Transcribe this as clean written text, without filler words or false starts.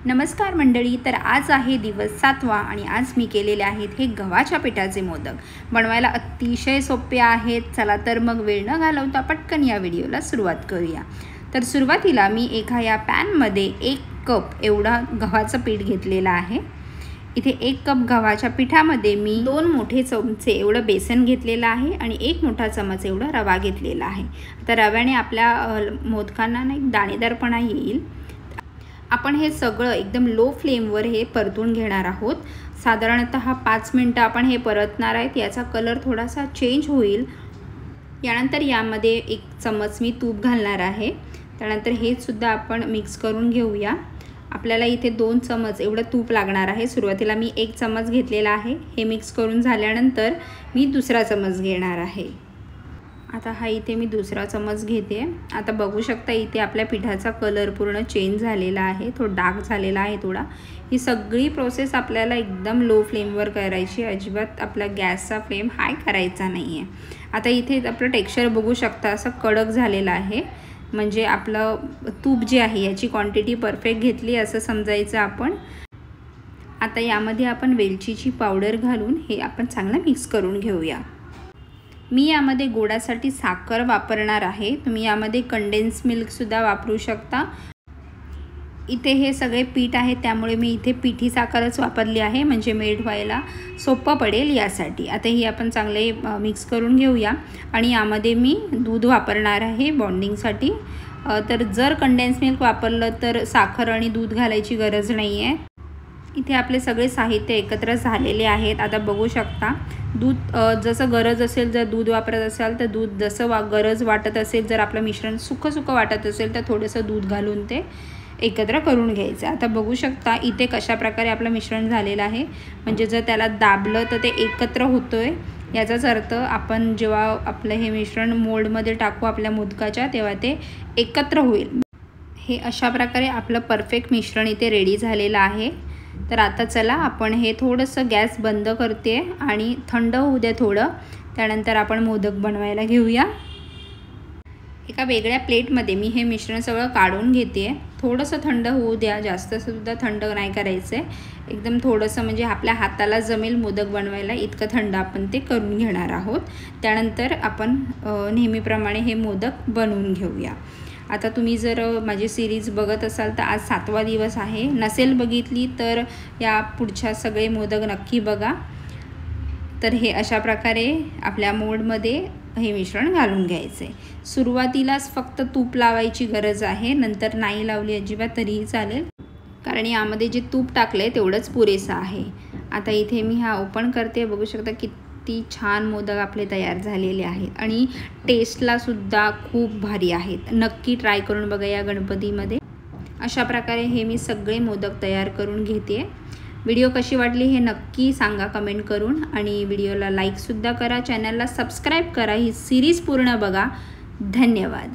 नमस्कार मंडळी, तर आज आहे दिवस 7वा आणि आज मी केलेले आहेत हे गव्हाच्या पिठाचे मोदक। बनवायला अतिशय सोपे आहेत। चला तर मग वेळ न घालवता पटकन या व्हिडिओला सुरुवात करूया। तर सुरुवातीला मी एका या पॅनमध्ये 1 कप एवढा गव्हाचं पीठ घेतलेला आहे। इथे 1 कप गव्हाच्या पिठामध्ये मी 2 मोठे चमचे एवढं बेसन घेतलेलं आहे आणि 1 मोठा चमच एवढा रवा घेतलेला आहे। आता रव्याने आपल्या मोदकांना एक दाणेदारपणा येईल। आपण हे सगळं एकदम लो फ्लेमवर हे परतून घेणार आहोत। साधारणतः 5 मिनिटं आपण हे परतणार आहेत। याचा कलर थोडासा चेंज होईल। यानंतर यामध्ये 1 चमच मी तूप घालणार आहे। त्यानंतर हे सुद्धा आपण मिक्स करून घेऊया। आपल्याला इथे 2 चमच एवढं तूप लागणार आहे। सुरुवातीला मी 1 चमच घेतलेला आहे। हे मिक्स करून झाल्यानंतर मी दुसरा चमच घेणार आहे। आता हा इथे मी दुसरा चमच घेते। आता बघू शकता इथे आपल्या पिठाचा कलर पूर्ण चेंज झालेला आहे, थोडा डार्क झालेला आहे थोडा। ही सगळी प्रोसेस आपल्याला एकदम लो फ्लेमवर करायची, अजिबात आपला गॅसचा फ्लेम हाय करायचा नाही आहे। आता इथे आपलं टेक्स्चर बघू शकता, असं कडक झालेलं आहे, म्हणजे आपलं तूप जे आहे याची क्वांटिटी परफेक्ट घेतली असं समजायचं आपण। आता यामध्ये आपण वेलचीची पावडर घालून हे आपण चांगलं मिक्स करून घेऊया। मी यामध्ये गोडासाठी साखर वापरणार आहे। तुम्ही यामध्ये कंडेन्स मिल्क सुद्धा वापरू शकता। इथे हे सगळे पीठ आहे त्यामुळे मी इथे पिठी साखरच वापरली आहे, म्हणजे मेल्ट व्हायला सोपं पडेल यासाठी। आता ही आपण चांगले मिक्स करून घेऊया आणि यामध्ये मी दूध वापरणार आहे बॉन्डिंगसाठी। तर जर कंडेन्स मिल्क वापरलं तर साखर आणि दूध घालायची गरज नाही आहे। इथे आपले सगळे साहित्य एकत्र झालेले आहेत। आता बघू शकता दूध जसं गरज असेल, जर दूध वापरत असाल तर दूध, जसं गरज वाटत असेल, जर आपलं मिश्रण सुकं वाटत असेल तर थोडंसं दूध घालून ते एकत्र करून घ्यायचं। आता बघू शकता इथे कशा प्रकारे आपलं मिश्रण झालेलं आहे, म्हणजे जर त्याला दाबलं तर ते एकत्र होतोय। याचाच अर्थ आपण जेव्हा आपलं हे मिश्रण मोल्डमध्ये टाकू आपल्या मोदकाच्या, तेव्हा ते एकत्र होईल। हे अशा प्रकारे आपलं परफेक्ट मिश्रण इथे रेडी झालेलं आहे। तर आता चला आपण हे थोडंसं गॅस बंद करते आणि थंड होऊ द्या थोडं। त्यानंतर आपण मोदक बनवायला घेऊया। एका वेगळ्या प्लेटमध्ये मी हे मिश्रण सगळं काढून घेते। थोडंसं थंड होऊ द्या, जास्त सुद्धा थंड नाही करायचं आहे, एकदम थोडंसं, म्हणजे आपल्या हाताला जमेल मोदक बनवायला इतकं थंड आपण ते करून घेणार आहोत। त्यानंतर आपण नेहमीप्रमाणे हे मोदक बनवून घेऊया। आता तुम्ही जर माझी सिरीज बघत असाल तर आज 7वा दिवस आहे, नसेल बघितली तर या पुढच्या सगळे मोदक नक्की बघा। तर हे अशा प्रकारे आपल्या मोल्डमध्ये हे मिश्रण घालून घ्यायचे। सुरुवातीलाच फक्त तूप लावायची गरज आहे, नंतर नाही लावली अजिबात तरीही चालेल, कारण यामध्ये जे तूप टाकले तेवढंच पुरेसं आहे। आता इथे मी हा ओपन करते, बघू शकता किती छान मोदक आपले तयार झालेले आहेत आणि टेस्टला सुद्धा खूप भारी आहेत। नक्की ट्राय करून बघा या गणपतीमध्ये। अशा प्रकारे हे मी सगळे मोदक तयार करून घेते। व्हिडिओ कशी वाटली हे नक्की सांगा कमेंट करून, आणि व्हिडिओला लाईक सुद्धा करा, चॅनलला सबस्क्राईब करा, ही सिरीज पूर्ण बघा। धन्यवाद।